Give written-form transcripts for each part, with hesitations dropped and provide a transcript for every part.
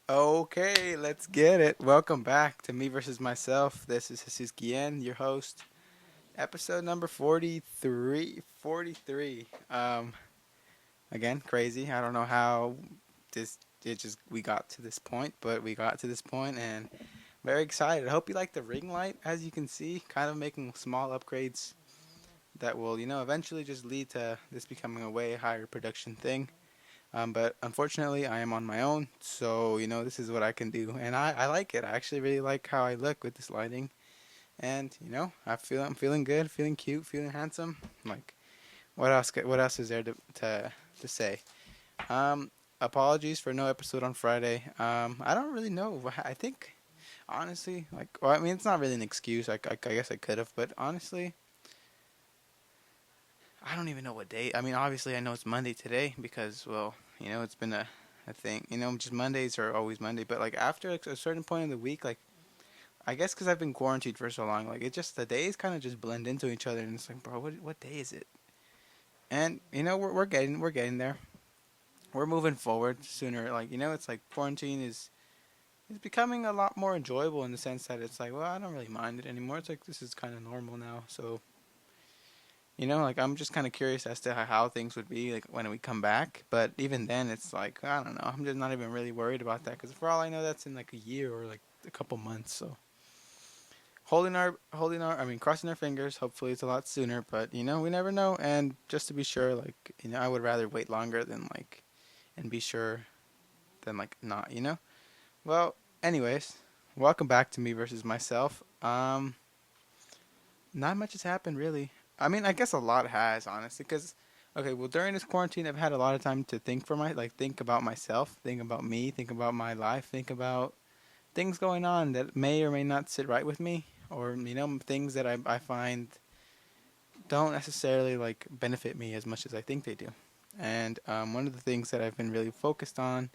Okay, let's get it. Welcome back to Me versus Myself. This is Jesus Guillen, your host. Episode number 43. 43. Again, crazy. I don't know how this it just we got to this point, but we got to this point and very excited. I hope you like the ring light. As you can see, kind of making small upgrades that will, eventually just lead to this becoming a way higher production thing. But unfortunately, I am on my own, so this is what I can do, and I like it. I actually really like how I look with this lighting, and I'm feeling good, feeling cute, feeling handsome. Like, what else? What else is there to say? Um, Apologies for no episode on Friday. I don't really know. I think honestly, well, I mean, it's not really an excuse. I guess I could have, but honestly, I don't even know what day. I mean, obviously, I know it's Monday today because, well, it's been a thing. Just Mondays are always Monday. But, like, after a certain point in the week, like, I guess because I've been quarantined for so long, like, the days kind of just blend into each other. And it's like, bro, what day is it? And, we're getting there. We're moving forward sooner. Like, it's like quarantine is becoming a lot more enjoyable in the sense that it's like, well, I don't really mind it anymore. It's like, this is kind of normal now. So, like I'm just kind of curious as to how things would be like when we come back. But even then, it's like I don't know. I'm just not even really worried about that because for all I know, that's in like a year or like a couple months. So I mean, crossing our fingers. Hopefully, it's a lot sooner. But we never know. And just to be sure, like I would rather wait longer than like and be sure than like not. Well, anyways, welcome back to Me versus Myself. Not much has happened really. I mean, I guess a lot has honestly, because okay, well during this quarantine, I've had a lot of time to think about myself, think about me, think about my life, think about things going on that may or may not sit right with me, or things that I find don't necessarily like benefit me as much as I think they do. And one of the things that I've been really focused on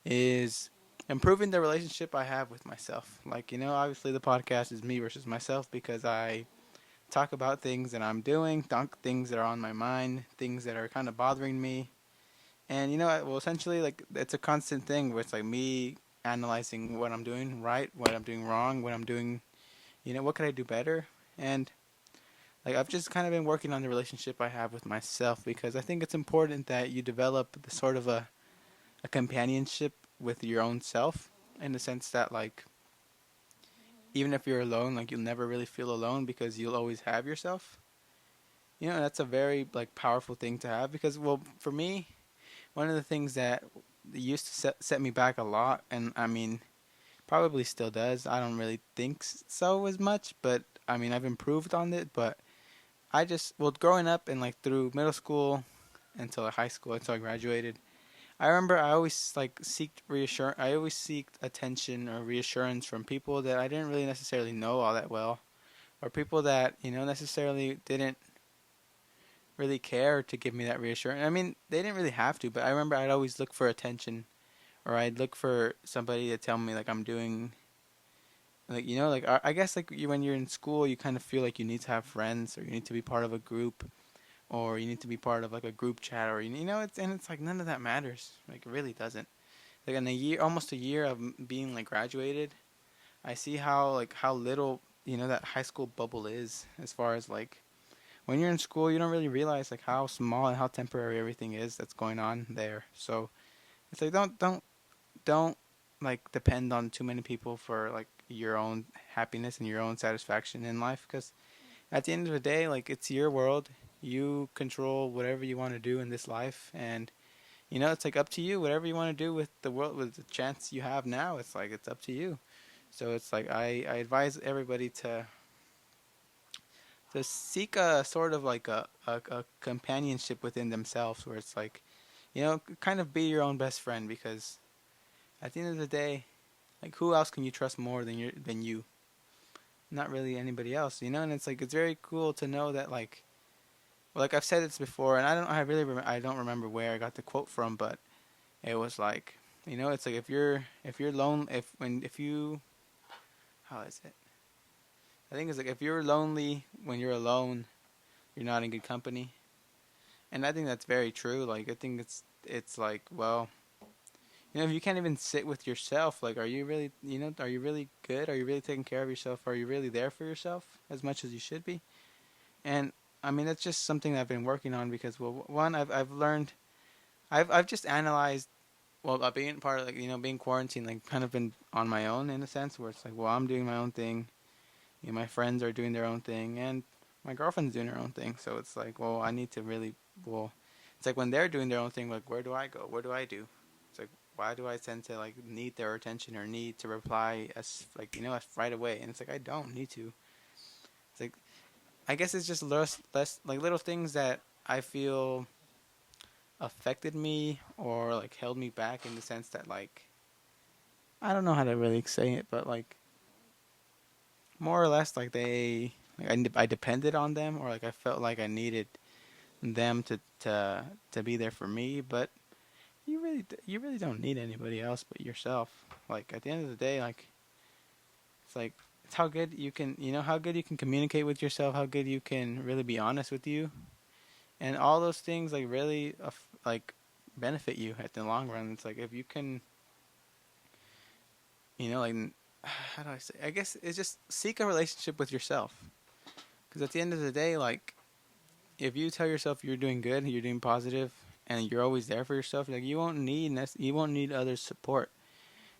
is improving the relationship I have with myself. Like obviously the podcast is me versus myself because I talk about things that I'm doing, things that are on my mind, things that are kind of bothering me. And well, essentially, like it's a constant thing where it's like me analyzing what I'm doing right, what I'm doing wrong, what I'm doing, what could I do better? And like I've just kind of been working on the relationship I have with myself because I think it's important that you develop the sort of a companionship with your own self in the sense that like even if you're alone, like you'll never really feel alone because you'll always have yourself. That's a very like powerful thing to have because well, for me, one of the things that used to set me back a lot, and I mean, probably still does. I don't really think so as much, but I mean, I've improved on it. But I just well, growing up and like through middle school until high school until I graduated, I remember I always like seeked reassurance. I always seeked attention or reassurance from people that I didn't really necessarily know all that well, or people that necessarily didn't really care to give me that reassurance. I mean, they didn't really have to, but I remember I'd always look for attention or I'd look for somebody to tell me like I'm doing like like I guess like when you're in school, you kind of feel like you need to have friends or you need to be part of a group or you need to be part of like a group chat or it's like none of that matters. Like it really doesn't. Like in a year, almost a year of being like graduated, I see how little that high school bubble is as far as like when you're in school, you don't really realize like how small and how temporary everything is that's going on there. So it's like don't like depend on too many people for like your own happiness and your own satisfaction in life because at the end of the day, like it's your world. You control whatever you want to do in this life, and it's like up to you. Whatever you want to do with the world, with the chance you have now, it's like it's up to you. So it's like I advise everybody to seek a sort of like a companionship within themselves where it's like kind of be your own best friend because at the end of the day like who else can you trust more than you, not really anybody else, and it's like it's very cool to know that like well, like I've said this before and I don't remember where I got the quote from, but it was like it's like if you're alone if you how is it, I think it's like if you're lonely when you're alone, you're not in good company. And I think that's very true. Like I think it's like well, If you can't even sit with yourself, like, are you really, are you really good? Are you really taking care of yourself? Are you really there for yourself as much as you should be? And I mean, that's just something that I've been working on because, well, one, I've learned, I've just analyzed, well, being part of, like, being quarantined, like, kind of been on my own in a sense where it's like, well, I'm doing my own thing, my friends are doing their own thing, and my girlfriend's doing her own thing. So it's like, well, I need to really, well, it's like when they're doing their own thing, like, where do I go? What do I do? It's like, why do I tend to, like, need their attention or need to reply as, like, as right away? And it's like, I don't need to. It's like, I guess it's just less like little things that I feel affected me or like held me back in the sense that, like, I don't know how to really say it, but like more or less like I depended on them, or like I felt like I needed them to be there for me. But you really don't need anybody else but yourself. Like at the end of the day, like it's like it's how good you can, how good you can communicate with yourself, how good you can really be honest with you, and all those things like really like benefit you at the long run. It's like if you can, like, how do I say? I guess it's just seek a relationship with yourself. Because at the end of the day, like, if you tell yourself you're doing good, you're doing positive, and you're always there for yourself, like you won't need others' support.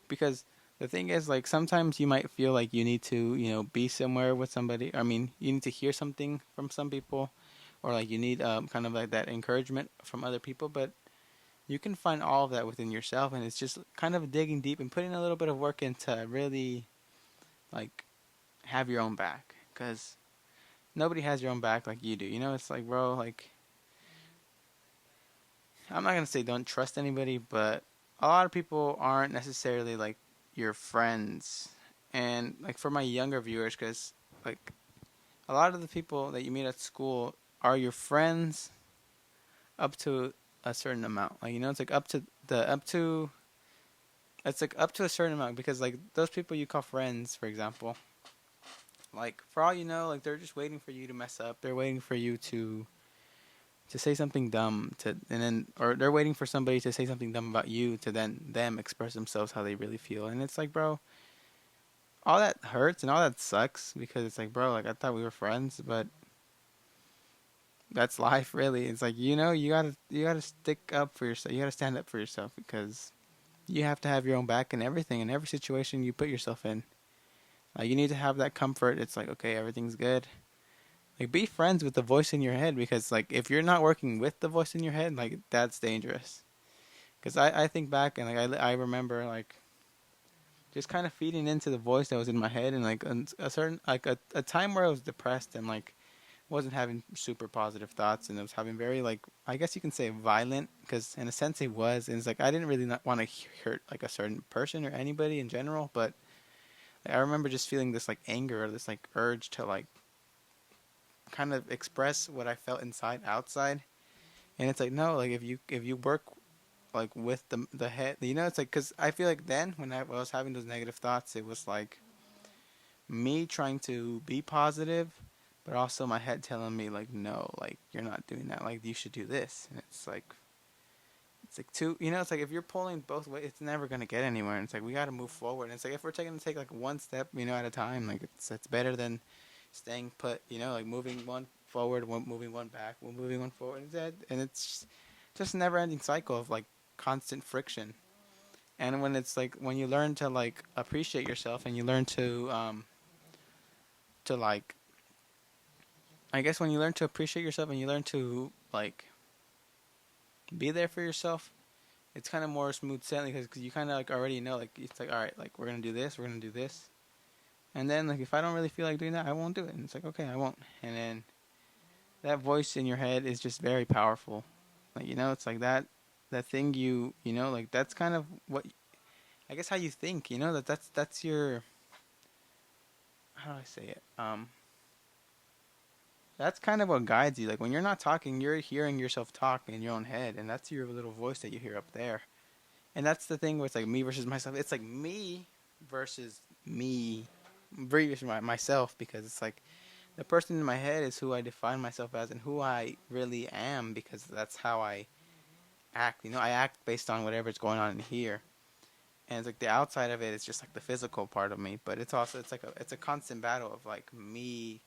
Because the thing is, like, sometimes you might feel like you need to, be somewhere with somebody. I mean, you need to hear something from some people, or like you need kind of like that encouragement from other people. But you can find all of that within yourself, and it's just kind of digging deep and putting a little bit of work into really like have your own back. Because nobody has your own back like you do. It's like, bro, like, I'm not gonna say don't trust anybody, but a lot of people aren't necessarily like your friends. And like for my younger viewers, because like a lot of the people that you meet at school are your friends up to a certain amount. Like, it's like it's like up to a certain amount, because like those people you call friends, for example, like for all you know, like they're just waiting for you to mess up. They're waiting for you to say something dumb and then, or they're waiting for somebody to say something dumb about you to then them express themselves how they really feel. And it's like, bro, all that hurts and all that sucks, because it's like, bro, like I thought we were friends, but that's life, really. It's like, you gotta stick up for yourself. You gotta stand up for yourself, because you have to have your own back in everything, in every situation you put yourself in. Like, you need to have that comfort. It's like, okay, everything's good. Like, be friends with the voice in your head, because like if you're not working with the voice in your head, like that's dangerous. Because I think back, and like I remember like just kind of feeding into the voice that was in my head, and like a certain like a time where I was depressed and like wasn't having super positive thoughts, and I was having very, like, I guess you can say violent, because in a sense it was, and it's like I didn't really not want to hurt like a certain person or anybody in general, but like, I remember just feeling this like anger, or this like urge to like kind of express what I felt inside outside. And it's like, no, like if you work like with the head, it's like, because I feel like then when I was having those negative thoughts, it was like me trying to be positive, but also my head telling me like, no, like you're not doing that, like you should do this. And it's like two, it's like if you're pulling both ways, it's never gonna get anywhere. And it's like we gotta move forward. And it's like if we're taking to take like one step, at a time, like it's better than staying put. Like moving one forward, moving one back, moving one forward, and it's just a never-ending cycle of like constant friction. And when it's like when you learn to like appreciate yourself, and you learn to like, I guess when you learn to appreciate yourself and you learn to like be there for yourself, it's kind of more smooth sailing, because you kind of like already know, like it's like, all right, like we're gonna do this, we're gonna do this, and then like if I don't really feel like doing that, I won't do it. And it's like, okay, I won't. And then that voice in your head is just very powerful. Like, it's like that thing like that's kind of what, I guess, how you think. That's your, how do I say it? That's kind of what guides you. Like when you're not talking, you're hearing yourself talk in your own head, and that's your little voice that you hear up there. And that's the thing where it's like me versus myself. It's like me versus me, versus myself, because it's like the person in my head is who I define myself as and who I really am, because that's how I act. I act based on whatever's going on in here. and it's like the outside of it is just like the physical part of me, but it's like it's a constant battle of like me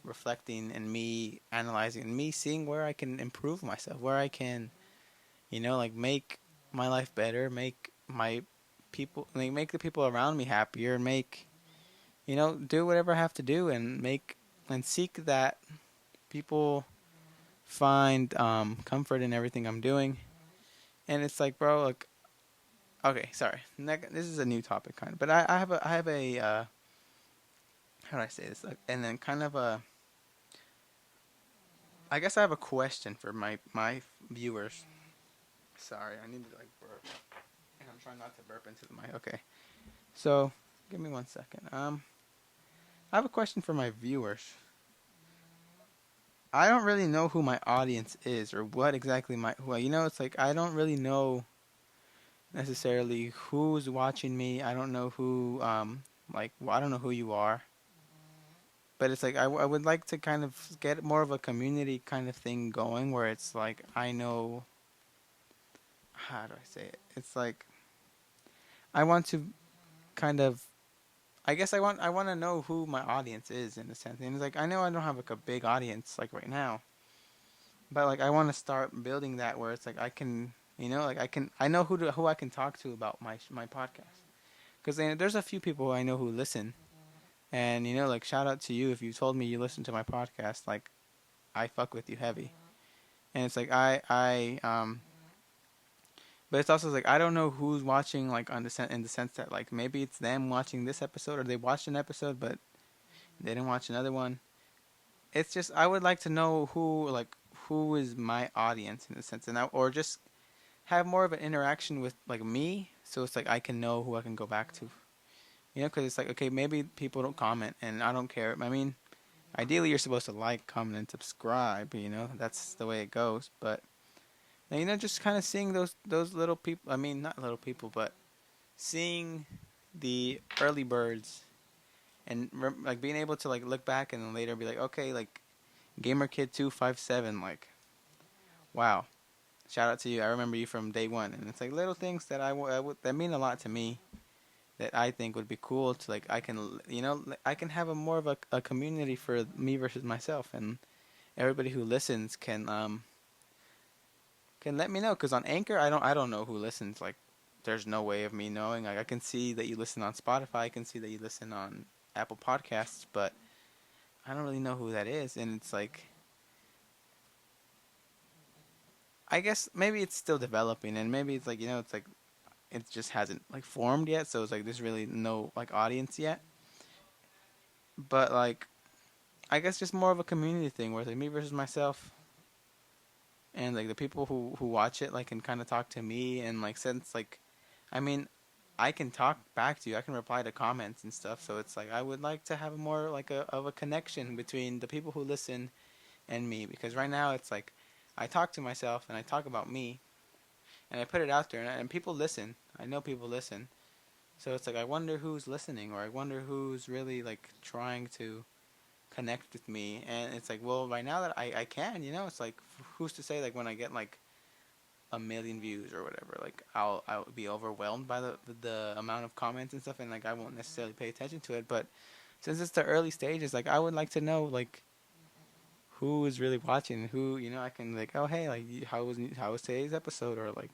reflecting and me analyzing and me seeing where I can improve myself, where I can, like make my life better, make my people, like make the people around me happier, and make, do whatever I have to do and make and seek that people find comfort in everything I'm doing. And it's like, bro, like, okay, sorry, this is a new topic kind of, but I have a how do I say this? Like, and then kind of a, I guess I have a question for my viewers. Sorry, I need to like burp, and I'm trying not to burp into the mic. Okay, so give me 1 second. I have a question for my viewers. I don't really know who my audience is or what exactly it's like I don't really know necessarily who's watching me. I don't know who I don't know who you are. But it's like I would like to kind of get more of a community kind of thing going where it's like I know, how do I say it? It's like I want to kind of, I guess I want to know who my audience is in a sense. And it's like I know I don't have like a big audience like right now, but like I want to start building that where it's like I can, like I know who I can talk to about my podcast. Because there's a few people I know who listen, and like shout out to you if you told me you listen to my podcast. Like I fuck with you heavy, and it's like but it's also like I don't know who's watching like in the sense that like maybe it's them watching this episode or they watched an episode but they didn't watch another one. It's just I would like to know who is my audience in a sense, or just have more of an interaction with like me, so it's like I can know who I can go back to. Because it's like okay, maybe people don't comment, and I don't care. I mean, ideally you're supposed to like, comment, and subscribe. That's the way it goes. But just kind of seeing those little people. I mean, not little people, but seeing the early birds, and like being able to like look back and then later be like, okay, like GamerKid257, like, wow, shout out to you. I remember you from day one, and it's like little things that that mean a lot to me. That I think would be cool to like I can have a more of a community for me versus myself, and everybody who listens can let me know, because on Anchor I don't know who listens. Like there's no way of me knowing. Like I can see that you listen on Spotify, I can see that you listen on Apple Podcasts, but I don't really know who that is. And it's like I guess maybe it's still developing, and maybe it's like it's like it just hasn't like formed yet, so it's like there's really no like audience yet. But like I guess just more of a community thing where it's like me versus myself, and like the people who watch it like can kind of talk to me, and like since like I mean I can talk back to you, I can reply to comments and stuff, so it's like I would like to have more like of a connection between the people who listen and me, because right now it's like I talk to myself and I talk about me and I put it out there, and people listen. I know people listen, so it's like I wonder who's listening, or I wonder who's really like trying to connect with me. And it's like, well, right now that I can, it's like who's to say like when I get like a million views or whatever, like I'll be overwhelmed by the amount of comments and stuff, and like I won't necessarily pay attention to it. But since it's the early stages, like I would like to know like who is really watching, who I can like, oh hey, like how was today's episode, or like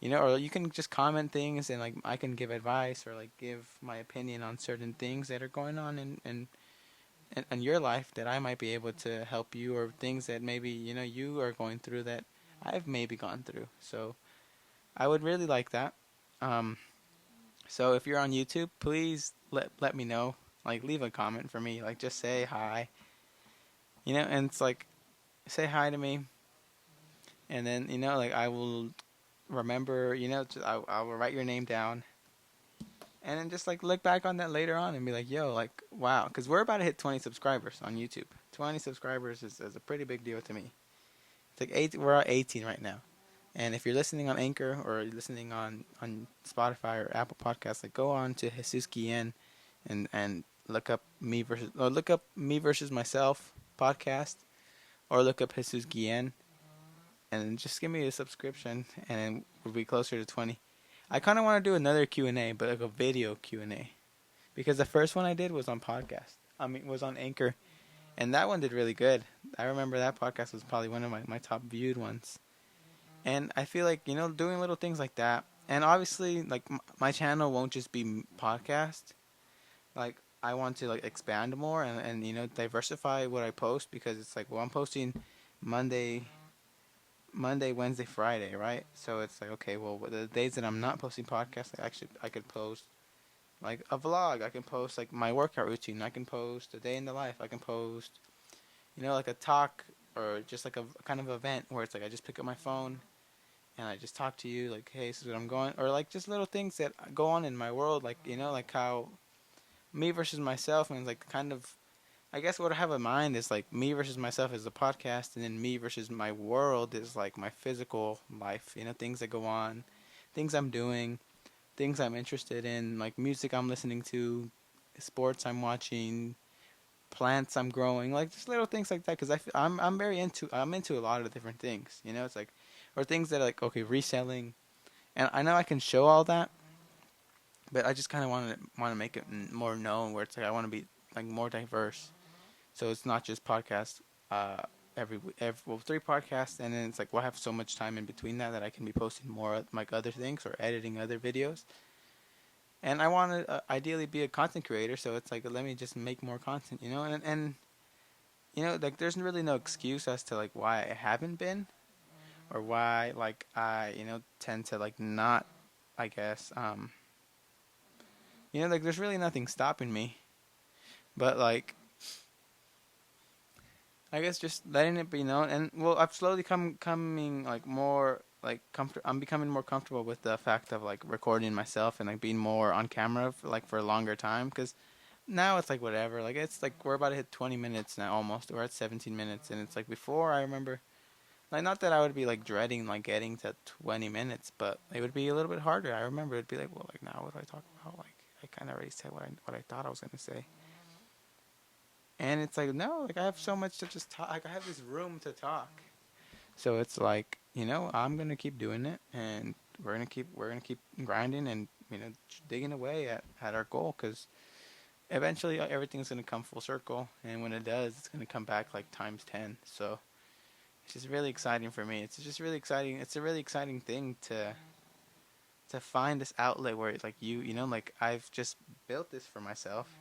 or you can just comment things, and like I can give advice or like give my opinion on certain things that are going on in your life that I might be able to help you, or things that maybe you are going through that I've maybe gone through. So I would really like that. Um, so if you're on YouTube, please let me know. Like leave a comment for me. Like just say hi. And it's like say hi to me, and then like I will remember. I will write your name down, and then just like look back on that later on and be like, yo, like wow, because we're about to hit 20 subscribers on YouTube. 20 subscribers is a pretty big deal to me. It's like we're at 18 right now. And if you're listening on Anchor, or you're listening on Spotify or Apple Podcasts, like go on to Jesus Guillen and look up me versus myself podcast, or look up Jesus Guillen, and just give me a subscription, and we'll be closer to 20. I kind of want to do another Q&A, but like a video Q&A, because the first one I did was on podcast. I mean, was on Anchor, and that one did really good. I remember that podcast was probably one of my top viewed ones. And I feel like, doing little things like that. And obviously, like, my channel won't just be podcast. Like, I want to, like, expand more and diversify what I post, because it's like, well, I'm posting Monday, Wednesday, Friday, right? So it's like, okay, well, the days that I'm not posting podcasts, I could post, like, a vlog. I can post, like, my workout routine. I can post a day in the life. I can post, like a talk, or just like a kind of event where it's like I just pick up my phone and I just talk to you, like, hey, this is what I'm going, or like just little things that go on in my world, like, like how me versus myself, and like kind of, I guess what I have in mind is like me versus myself is the podcast, and then me versus my world is like my physical life, things that go on, things I'm doing, things I'm interested in, like music I'm listening to, sports I'm watching, plants I'm growing, like just little things like that. Because I'm into a lot of different things. It's like, or things that are like, okay, reselling, and I know I can show all that, but I just kind of want to make it more known, where it's like I want to be like more diverse. So it's not just podcasts. Every well, 3 podcasts, and then it's like, well, I have so much time in between that I can be posting more like other things or editing other videos. And I want to ideally be a content creator, so it's like, let me just make more content, and like there's really no excuse as to like why I haven't been, or why like I tend to like not, I guess, like there's really nothing stopping me, but like I guess just letting it be known. And well, I've slowly coming like more like I'm becoming more comfortable with the fact of like recording myself and like being more on camera for a longer time, because now it's like whatever, like it's like we're about to hit 20 minutes now, almost. We're at 17 minutes, and it's like before, I remember, like, not that I would be like dreading like getting to 20 minutes, but it would be a little bit harder. I remember it'd be like, well, like, now what do I talk about? Like, I kind of already said what I thought I was gonna say, and it's like, no, like I have so much to just talk. Like I have this room to talk, so it's like, I'm gonna keep doing it, and we're gonna keep grinding, and digging away at our goal, because eventually everything's gonna come full circle, and when it does, it's gonna come back like times 10. So it's just really exciting for me. It's just really exciting. It's a really exciting thing to find this outlet where it's like like I've just built this for myself,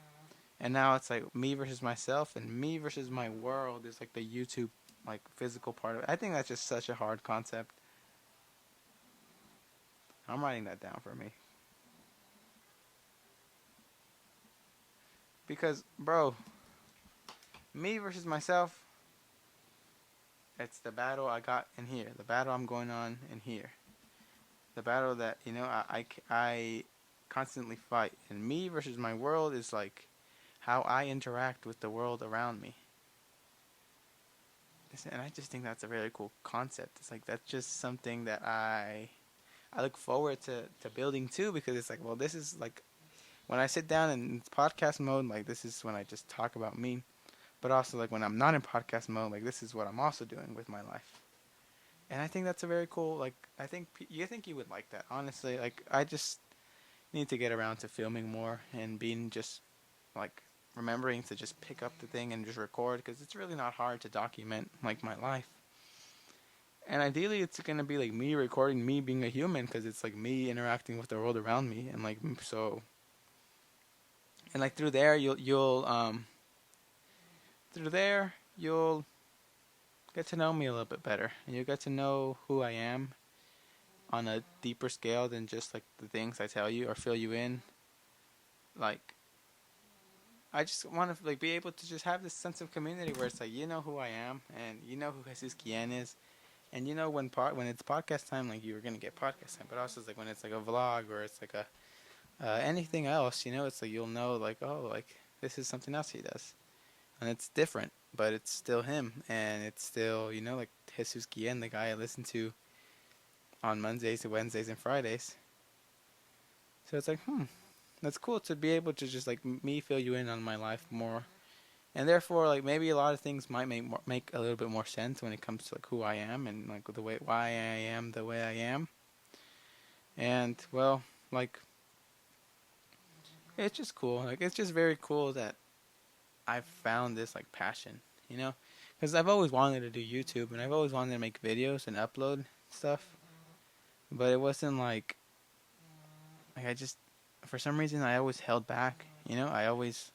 and now it's like me versus myself, and me versus my world is like the YouTube like physical part of it. I think that's just such a hard concept. I'm writing that down for me, because bro, me versus myself, it's the battle I got in here, the battle I'm going on in here, the battle that I constantly fight. And me versus my world is like how I interact with the world around me. And I just think that's a very cool concept. It's like that's just something that I look forward to building too, because it's like, well, this is like when I sit down in podcast mode, like this is when I just talk about me. But also like when I'm not in podcast mode, like this is what I'm also doing with my life. And I think that's a very cool, like, I think you would like that, honestly. Like, I just need to get around to filming more and being just, like, remembering to just pick up the thing and just record, because it's really not hard to document, like, my life. And ideally, it's going to be, like, me recording me being a human, because it's, like, me interacting with the world around me. And, like, so, and, like, through there, you'll get to know me a little bit better. And you'll get to know who I am on a deeper scale than just like the things I tell you or fill you in. Like, I just want to like be able to just have this sense of community where it's like, who I am, and who Jesus Guillen is, and when it's podcast time, like you're gonna get podcast time. But also it's like when it's like a vlog, or it's like a anything else, it's like you'll know, like, oh, like this is something else he does, and it's different, but it's still him, and it's still like Jesus Guillen, the guy I listen to on Mondays, Wednesdays, and Fridays. So it's like, that's cool to be able to just like me fill you in on my life more, and therefore like maybe a lot of things might make a little bit more sense when it comes to like who I am, and like the way why I am the way I am. And well, like it's just cool. Like it's just very cool that I've found this like passion, you know, because I've always wanted to do YouTube and I've always wanted to make videos and upload stuff, but it wasn't like I just for some reason I always held back, you know, I always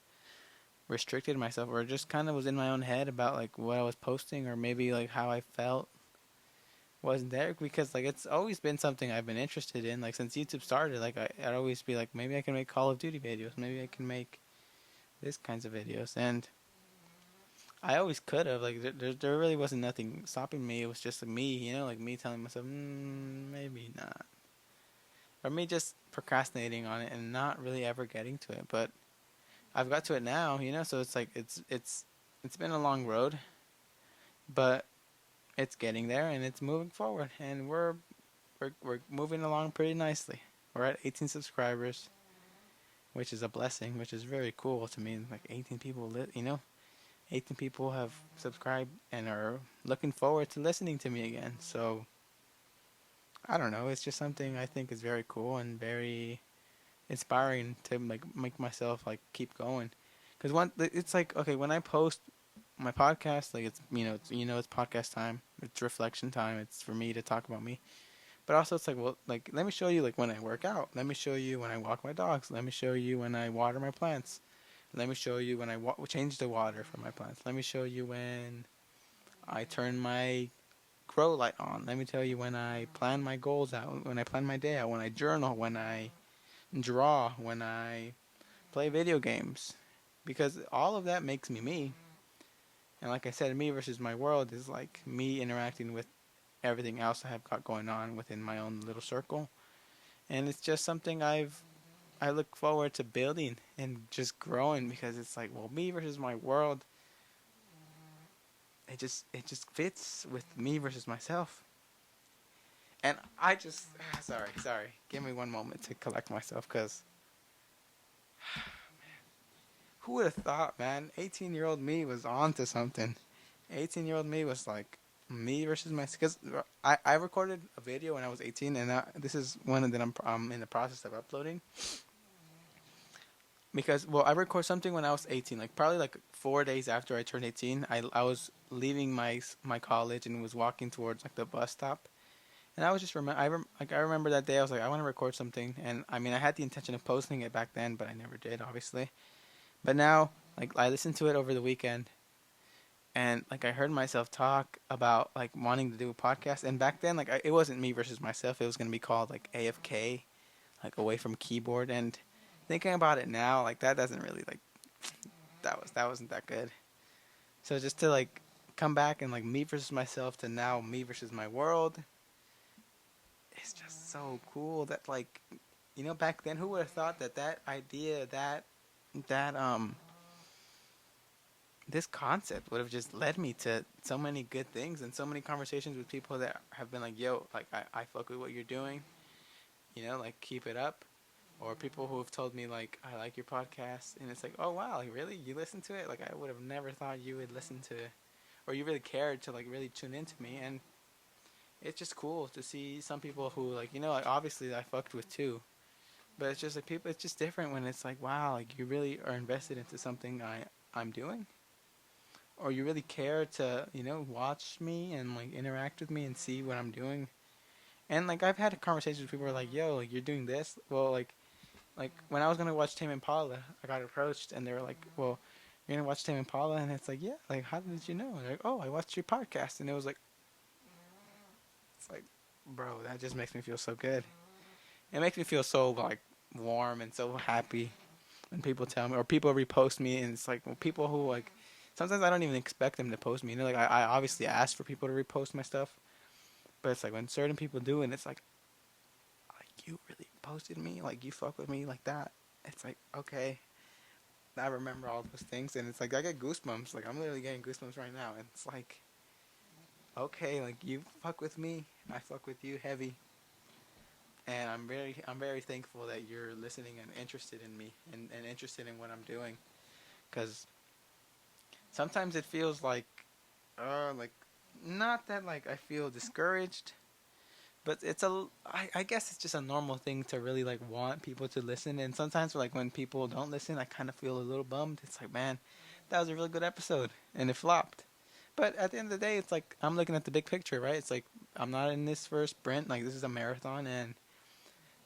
restricted myself or just kind of was in my own head about like what I was posting or maybe like how I felt wasn't there because like it's always been something I've been interested in like since YouTube started like I'd always be like maybe I can make Call of Duty videos, maybe I can make this kinds of videos, and I always could have like there really wasn't nothing stopping me. It was just me, you know, like me telling myself maybe not, or me just procrastinating on it and not really ever getting to it. But I've got to it now, you know, so it's like it's been a long road, but it's getting there and it's moving forward, and we're moving along pretty nicely. We're at 18 subscribers, which is a blessing, which is very cool to me. Like 18 people, you know, 18 people have subscribed and are looking forward to listening to me again. So I don't know. It's just something I think is very cool and very inspiring to like make myself like keep going. Because it's like okay, when I post my podcast, like it's podcast time. It's reflection time. It's for me to talk about me. But also it's like well, like let me show you like when I work out. Let me show you when I walk my dogs. Let me show you when I water my plants. Let me show you when I change the water for my plants. Let me show you when I turn my grow light on. Let me tell you when I plan my goals out, when I plan my day out, when I journal, when I draw, when I play video games. Because all of that makes me me. And like I said, me versus my world is like me interacting with everything else I have got going on within my own little circle. And it's just something I look forward to building and just growing because it's like, well, me versus my world, it just fits with me versus myself. And I just sorry. Give me one moment to collect myself cuz who would have thought, man? 18-year-old me was on to something. 18-year-old me was like me versus my cuz I recorded a video when I was 18 and this is one that I'm in the process of uploading. Because well, I recorded something when I was 18, like probably like 4 days after I turned 18. I was leaving my college and was walking towards like the bus stop. And I was just I remember that day I was like I want to record something, and I mean I had the intention of posting it back then, but I never did, obviously. But now like I listened to it over the weekend, and like I heard myself talk about like wanting to do a podcast, and back then like it wasn't me versus myself. It was gonna be called like AFK, like away from keyboard. And thinking about it now, like that doesn't really like that wasn't that good. So just to like come back and like me versus myself to now me versus my world, it's just so cool that like back then who would have thought that that idea that this concept would have just led me to so many good things and so many conversations with people that have been like, yo, like I fuck with what you're doing, like keep it up. Or people who have told me like I like your podcast, and it's like, oh wow, really, you listen to it? Like I would have never thought you would listen to, or you really cared to like really tune into me. And it's just cool to see some people who like like obviously I fucked with too, but it's just like people, it's just different when it's like, wow, like you really are invested into something I'm doing, or you really care to watch me and like interact with me and see what I'm doing. And like I've had conversations with people who are like, yo, like you're doing this, well, like when I was gonna watch Tame Impala, I got approached and they were like, "Well, you're gonna watch Tame Impala?" And it's like, "Yeah." Like, how did you know? They're like, "Oh, I watched your podcast," and it was like, it's like, bro, that just makes me feel so good. It makes me feel so like warm and so happy when people tell me or people repost me, and it's like well, people who like sometimes I don't even expect them to post me. Like I obviously ask for people to repost my stuff, but it's like when certain people do, and it's like you really posted me, like you fuck with me like that. It's like okay, I remember all those things, and it's like I get goosebumps. Like I'm literally getting goosebumps right now, and it's like, okay, like you fuck with me, I fuck with you heavy, and I'm very thankful that you're listening and interested in me and interested in what I'm doing, because sometimes it feels like not that like I feel discouraged, But I guess it's just a normal thing to really like want people to listen. And sometimes like when people don't listen, I kind of feel a little bummed. It's like, man, that was a really good episode and it flopped. But at the end of the day, it's like I'm looking at the big picture, right? It's like I'm not in this for a sprint. Like this is a marathon, and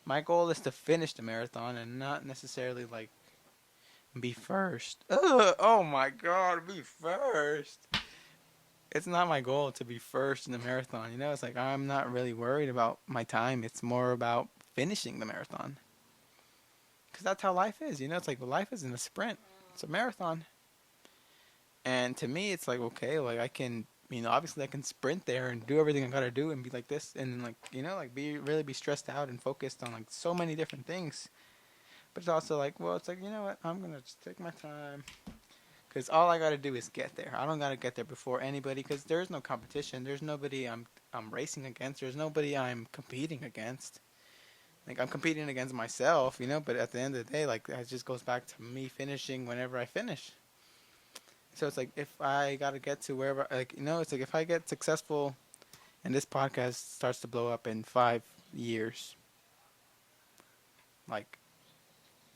my goal is to finish the marathon and not necessarily like be first. Ugh, oh my god, be first. It's not my goal to be first in the marathon. You know, it's like I'm not really worried about my time. It's more about finishing the marathon. Because that's how life is. You know, it's like well, life isn't a sprint, it's a marathon. And to me, it's like, okay, like I can, obviously I can sprint there and do everything I gotta do and be like this and like, like be stressed out and focused on like so many different things. But it's also like, well, it's like, you know what? I'm gonna just take my time. Because all I gotta do is get there. I don't gotta get there before anybody. Because there's no competition. There's nobody I'm racing against. There's nobody I'm competing against. Like I'm competing against myself, But at the end of the day, like it just goes back to me finishing whenever I finish. So it's like if I gotta get to wherever, like it's like if I get successful, and this podcast starts to blow up in 5 years, like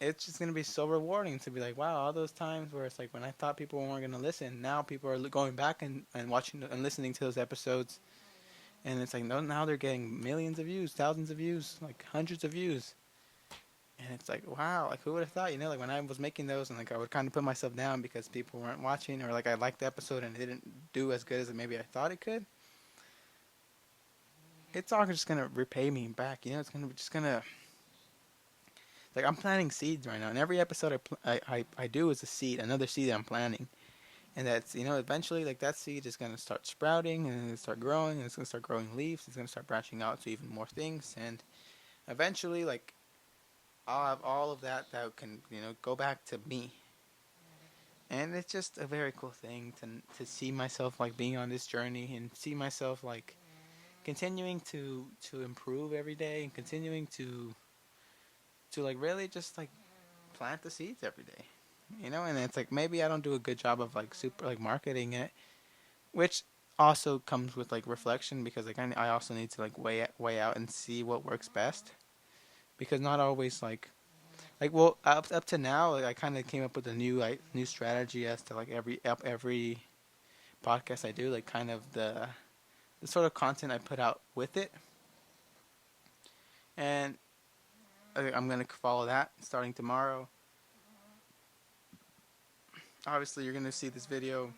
it's just gonna be so rewarding to be like, wow, all those times where it's like when I thought people weren't gonna listen, now people are going back and watching and listening to those episodes, and it's like no, now they're getting millions of views, thousands of views, like hundreds of views, and it's like wow, like who would have thought, like when I was making those and like I would kind of put myself down because people weren't watching or like I liked the episode and it didn't do as good as maybe I thought it could. It's all just gonna repay me back, it's gonna like I'm planting seeds right now, and every episode I do is a seed, another seed that I'm planting, and that's eventually like that seed is gonna start sprouting and it's start growing and it's gonna start growing leaves. It's gonna start branching out to even more things, and eventually like I'll have all of that can go back to me, and it's just a very cool thing to see myself like being on this journey and see myself like continuing to improve every day and continuing to like really just like plant the seeds every day. And it's like maybe I don't do a good job of like super like marketing it, which also comes with like reflection because like I also need to like weigh out and see what works best because not always like well up to now like, I kind of came up with a new strategy as to like every podcast I do, like kind of the sort of content I put out with it, and I'm gonna follow that starting tomorrow. Obviously, you're gonna see this video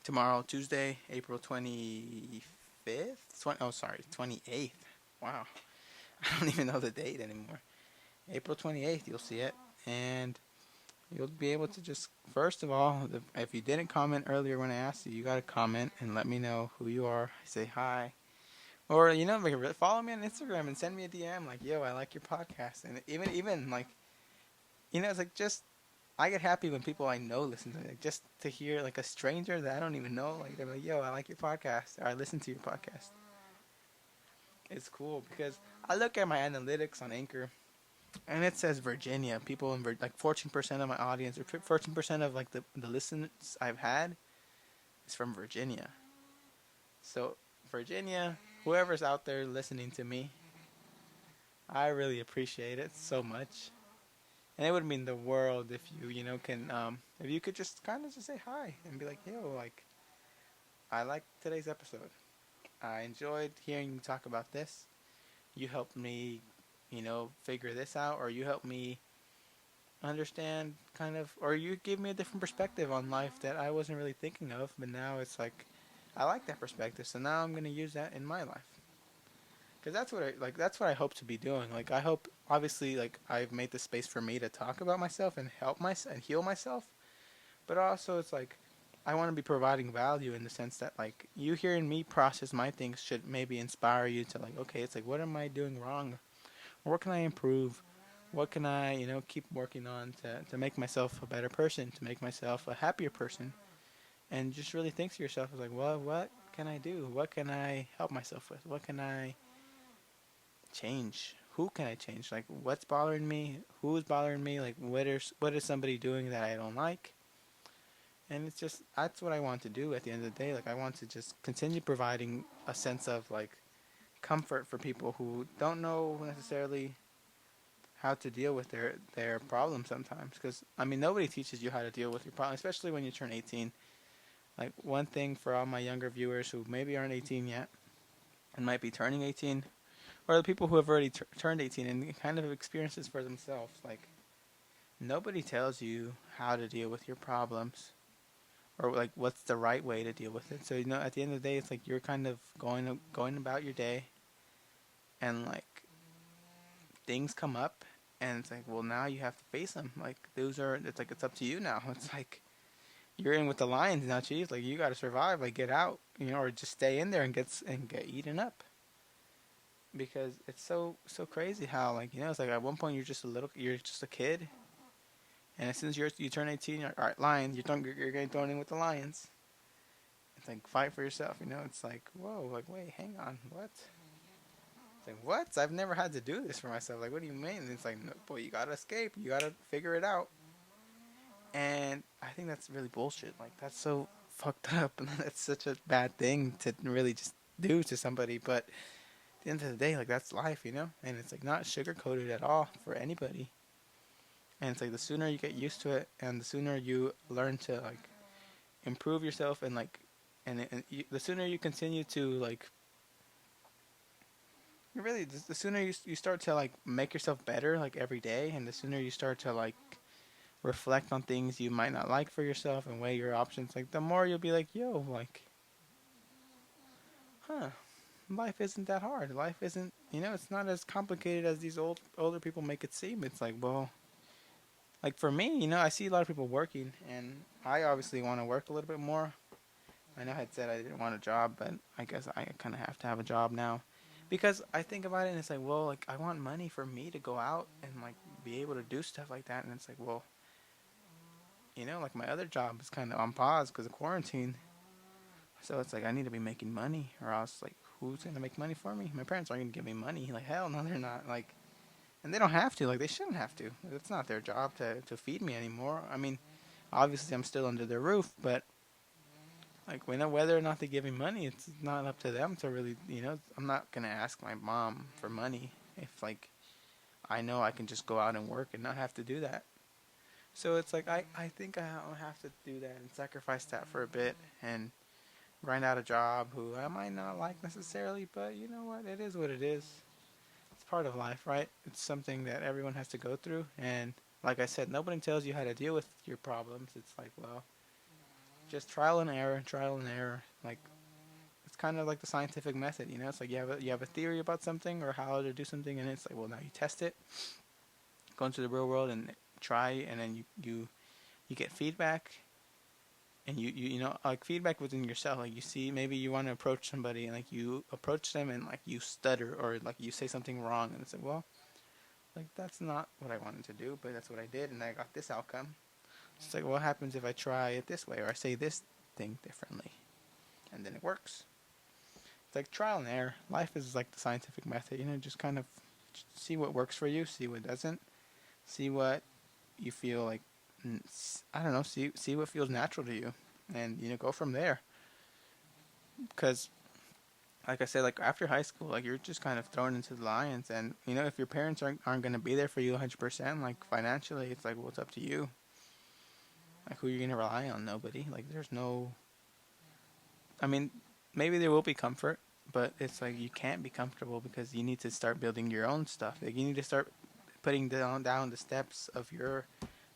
tomorrow, Tuesday, April 25th. 28th. Wow, I don't even know the date anymore. April 28th, you'll see it, and you'll be able to just first of all, if you didn't comment earlier when I asked you, you gotta comment and let me know who you are. Say hi. Or like follow me on Instagram and send me a DM like, "Yo, I like your podcast." And even like, it's like just I get happy when people I know listen to me. Like, just to hear like a stranger that I don't even know, like they're like, "Yo, I like your podcast," or "I listen to your podcast." It's cool because I look at my analytics on Anchor, and it says Virginia. People in like 14% of my audience or 14% of like the listens I've had is from Virginia. So Virginia, whoever's out there listening to me, I really appreciate it so much. And it would mean the world if can if you could just kind of just say hi and be like, yo, like I like today's episode. I enjoyed hearing you talk about this. You helped me, figure this out, or you helped me understand kind of, or you gave me a different perspective on life that I wasn't really thinking of, but now it's like I like that perspective, so now I'm gonna use that in my life. Because that's what that's what I hope to be doing. Like I hope, obviously, like I've made the space for me to talk about myself and help myself and heal myself. But also, it's like I want to be providing value in the sense that like you hearing me process my things should maybe inspire you to like, okay, it's like what am I doing wrong? Or what can I improve? What can I keep working on to make myself a better person, to make myself a happier person, and just really think to yourself like, well, what can I do? What can I help myself with? What can I change? Who can I change? Like, what's bothering me? Who's bothering me? Like, what is somebody doing that I don't like? And it's just that's what I want to do at the end of the day. Like, I want to just continue providing a sense of like comfort for people who don't know necessarily how to deal with their problems sometimes. Because I mean, nobody teaches you how to deal with your problem, especially when you turn 18. Like one thing for all my younger viewers who maybe aren't 18 yet and might be turning 18, or the people who have already turned 18 and kind of experienced this for themselves. Like nobody tells you how to deal with your problems or like what's the right way to deal with it. So at the end of the day, it's like you're kind of going about your day, and like things come up, and it's like, well, now you have to face them. Like it's like it's up to you now. It's like you're in with the lions now, chief. Like you got to survive. Like get out, or just stay in there and get eaten up. Because it's so crazy how like it's like at one point you're just a kid, and as soon as you turn 18, you're like, all right, lions, you're getting thrown in with the lions. It's like fight for yourself. It's like whoa, like wait, hang on, what? It's like what? I've never had to do this for myself. Like what do you mean? And it's like no, boy, you gotta escape. You gotta figure it out. And I think that's really bullshit. Like that's so fucked up, and that's such a bad thing to really just do to somebody. But at the end of the day, like that's life. And it's like not sugar coated at all for anybody. And it's like the sooner you get used to it, and the sooner you learn to like improve yourself, and like, the sooner you continue to like, really, the sooner you start to like make yourself better like every day, and the sooner you start to like reflect on things you might not like for yourself and weigh your options, like the more you'll be like, yo, like, huh, life isn't that hard. Life isn't, it's not as complicated as these older people make it seem. It's like, well, like for me, I see a lot of people working, and I obviously want to work a little bit more. I know I had said I didn't want a job, but I guess I kind of have to have a job now, because I think about it and it's like, well, like I want money for me to go out and like be able to do stuff like that, and it's like, well, like my other job is kind of on pause because of quarantine, so it's like I need to be making money, or else like who's gonna make money for me? My parents aren't gonna give me money. Like hell no, they're not. Like, and they don't have to. Like they shouldn't have to. It's not their job to feed me anymore. I mean, obviously I'm still under their roof, but like we know whether or not they give me money, it's not up to them to really. I'm not gonna ask my mom for money if like I know I can just go out and work and not have to do that. So it's like I think I'll have to do that and sacrifice that for a bit and grind out a job who I might not like necessarily, but you know what? It is what it is. It's part of life, right? It's something that everyone has to go through, and like I said, nobody tells you how to deal with your problems. It's like, well, just trial and error, trial and error. Like it's kind of like the scientific method, It's like you have a theory about something or how to do something, and it's like, well, now you test it, go into the real world and try, and then you get feedback, and like feedback within yourself. Like you see, maybe you want to approach somebody, and like you approach them and like you stutter or like you say something wrong, and it's like, well, like that's not what I wanted to do, but that's what I did, and I got this outcome. It's like, what happens if I try it this way, or I say this thing differently, and then it works? It's like trial and error. Life is like the scientific method, just kind of see what works for you, see what doesn't, see what you feel like. I don't know. See what feels natural to you, and go from there. Because, like I said, like after high school, like you're just kind of thrown into the lions, and if your parents aren't gonna be there for you 100%, like financially, it's like, well, it's up to you. Like who you're gonna rely on? Nobody. Like there's no. I mean, maybe there will be comfort, but it's like you can't be comfortable because you need to start building your own stuff. Like you need to start putting down the steps of your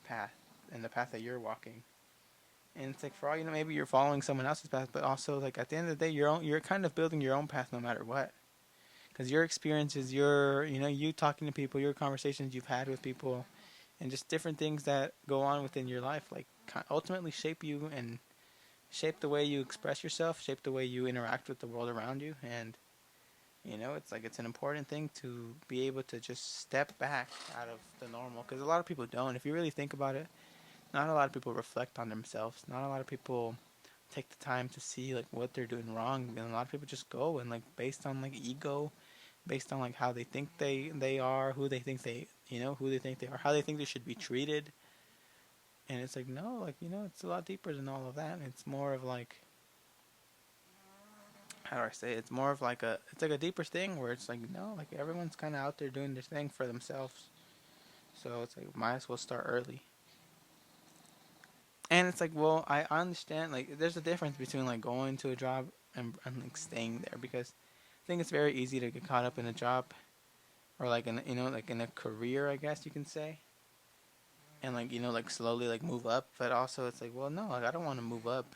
path and the path that you're walking. And it's like for all maybe you're following someone else's path, but also like at the end of the day, you're kind of building your own path no matter what. Because your experiences, you talking to people, your conversations you've had with people, and just different things that go on within your life, like ultimately shape you and shape the way you express yourself, shape the way you interact with the world around you. And it's like it's an important thing to be able to just step back out of the normal, because a lot of people don't. If you really think about it, not a lot of people reflect on themselves. Not a lot of people take the time to see like what they're doing wrong, and a lot of people just go and like based on like ego, based on like how they think they are, who they think who they think they are, how they think they should be treated. And it's like, no, like it's a lot deeper than all of that. It's more of like how do I say it? It's more of like it's like a deeper thing where it's like, like everyone's kind of out there doing their thing for themselves. So it's like, might as well start early. And it's like, well, I understand, like, there's a difference between like going to a job and like staying there, because I think it's very easy to get caught up in a job, or like in, like in a career, I guess you can say, and like, like slowly like move up. But also it's like, well, no, like I don't want to move up.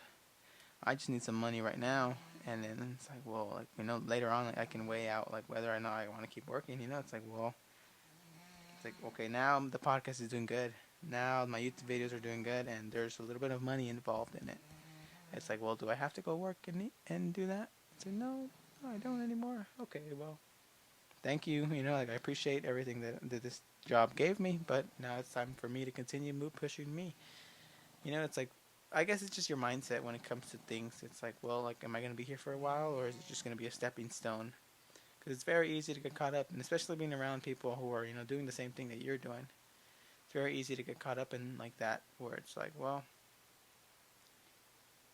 I just need some money right now. And then it's like, well, like, later on, like, I can weigh out like whether or not I want to keep working. It's like, well, it's like, okay, now the podcast is doing good. Now my YouTube videos are doing good, and there's a little bit of money involved in it. It's like, well, do I have to go work and do that? It's like, no, I don't anymore. Okay, well, thank you. Like, I appreciate everything that this job gave me, but now it's time for me to continue pushing me. It's like, I guess it's just your mindset when it comes to things. It's like, well, like, am I going to be here for a while, or is it just going to be a stepping stone? Because it's very easy to get caught up, and especially being around people who are, doing the same thing that you're doing. It's very easy to get caught up in like that, where it's like, well,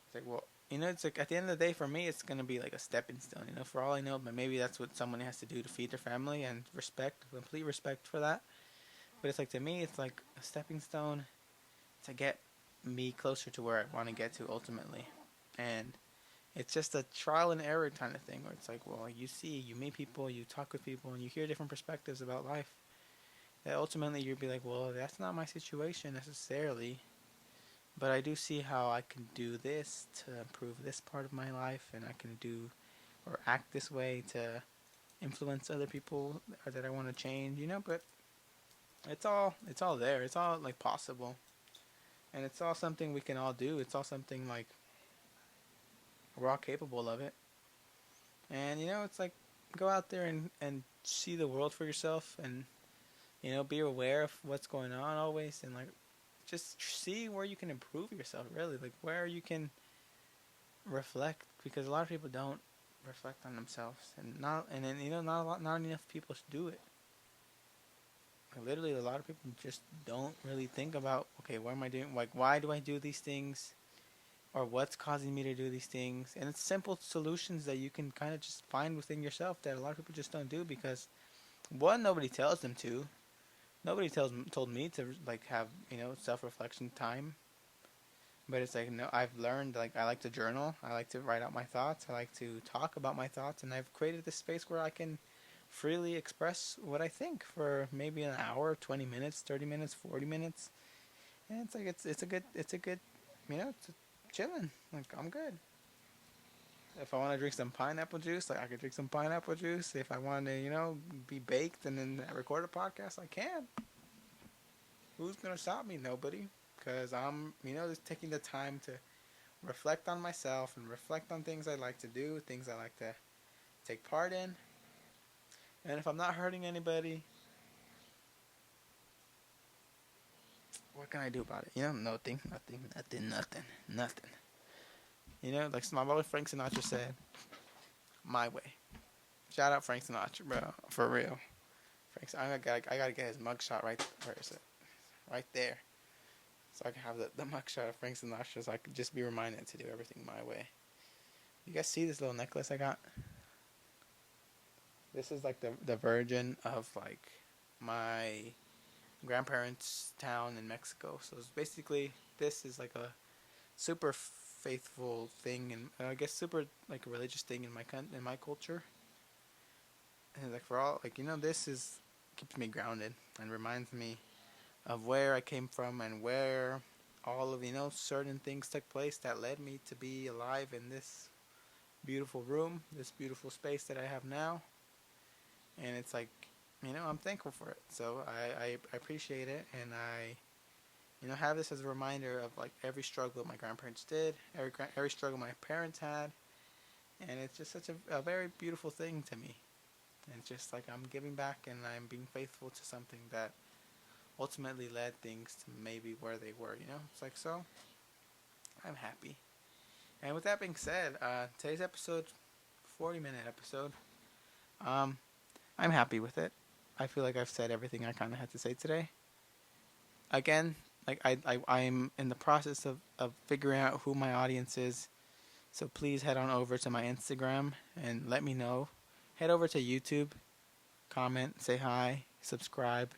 it's like, well, it's like at the end of the day, for me, it's gonna be like a stepping stone. For all I know, but maybe that's what someone has to do to feed their family, and complete respect for that. But it's like, to me, it's like a stepping stone to get me closer to where I want to get to ultimately, and it's just a trial and error kind of thing, where it's like, well, you meet people, you talk with people, and you hear different perspectives about life. That ultimately you'll be like, well, that's not my situation necessarily, but I do see how I can do this to improve this part of my life, and I can do or act this way to influence other people that I want to change. But it's all there. It's all like possible, and it's all something we can all do. It's all something like we're all capable of it. And it's like, go out there and see the world for yourself, and be aware of what's going on always, and like just see where you can improve yourself, really, like where you can reflect, because a lot of people don't reflect on themselves, and then not enough people do it. Like, literally, a lot of people just don't really think about, okay, what am I doing, like why do I do these things, or what's causing me to do these things. And it's simple solutions that you can kind of just find within yourself that a lot of people just don't do, because one, nobody tells them to. Nobody told me to like have self-reflection time. But it's like, no, I've learned, like, I like to journal. I like to write out my thoughts. I like to talk about my thoughts. And I've created this space where I can freely express what I think for maybe an hour, 20 minutes, 30 minutes, 40 minutes. And it's like, it's a good, it's chilling. Like, I'm good. If I want to drink some pineapple juice, like, I can drink some pineapple juice. If I want to, be baked and then record a podcast, I can. Who's going to stop me? Nobody. Because I'm, just taking the time to reflect on myself and reflect on things I like to do, things I like to take part in. And if I'm not hurting anybody, what can I do about it? Nothing. Like my boy Frank Sinatra said, my way. Shout out Frank Sinatra, bro, for real. I gotta get his mugshot right. Where is it? Right there. So I can have the mugshot of Frank Sinatra, so I could just be reminded to do everything my way. You guys see this little necklace I got? This is like the version of like my grandparents' town in Mexico. So it's basically, this is like a super faithful thing, and I guess super like a religious thing in my culture. And like for all, like, this is keeps me grounded and reminds me of where I came from and where all of certain things took place that led me to be alive in this beautiful room, this beautiful space that I have now. And it's like, I'm thankful for it. So I appreciate it, and I have this as a reminder of like every struggle my grandparents did, every struggle my parents had, and it's just such a very beautiful thing to me. And it's just like I'm giving back, and I'm being faithful to something that ultimately led things to maybe where they were. It's like, so I'm happy. And with that being said, today's episode, 40-minute episode. I'm happy with it. I feel like I've said everything I kind of had to say today. Again, like I'm in the process of figuring out who my audience is, So please head on over to my Instagram and let me know. Head over to YouTube, comment, say hi, subscribe,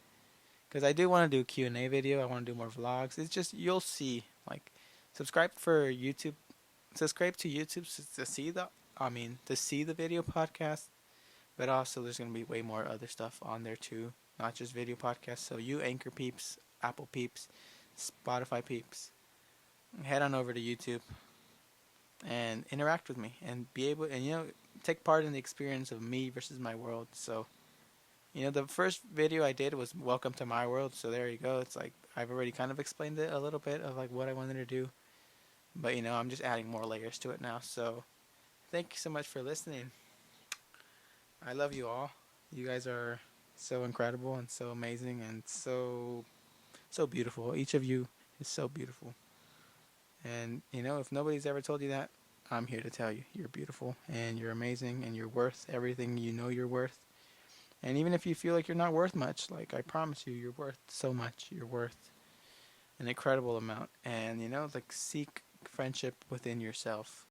because I do want to do a Q&A video. I want to do more vlogs. It's just you'll see. Like, subscribe for YouTube. Subscribe to YouTube to see the video podcast. But also, there's gonna be way more other stuff on there too, not just video podcasts. So you Anchor peeps, Apple peeps, Spotify peeps, head on over to YouTube and interact with me and be able and take part in the experience of me versus my world. So the first video I did was welcome to my world. So there you go. It's like I've already kind of explained it a little bit of like what I wanted to do, but I'm just adding more layers to it now. So thank you so much for listening. I love you all. You guys are so incredible and so amazing and so beautiful. Each of you is so beautiful. And if nobody's ever told you that, I'm here to tell you you're beautiful and you're amazing and you're worth everything you're worth. And even if you feel like you're not worth much, like I promise you, you're worth so much. You're worth an incredible amount. And like seek friendship within yourself.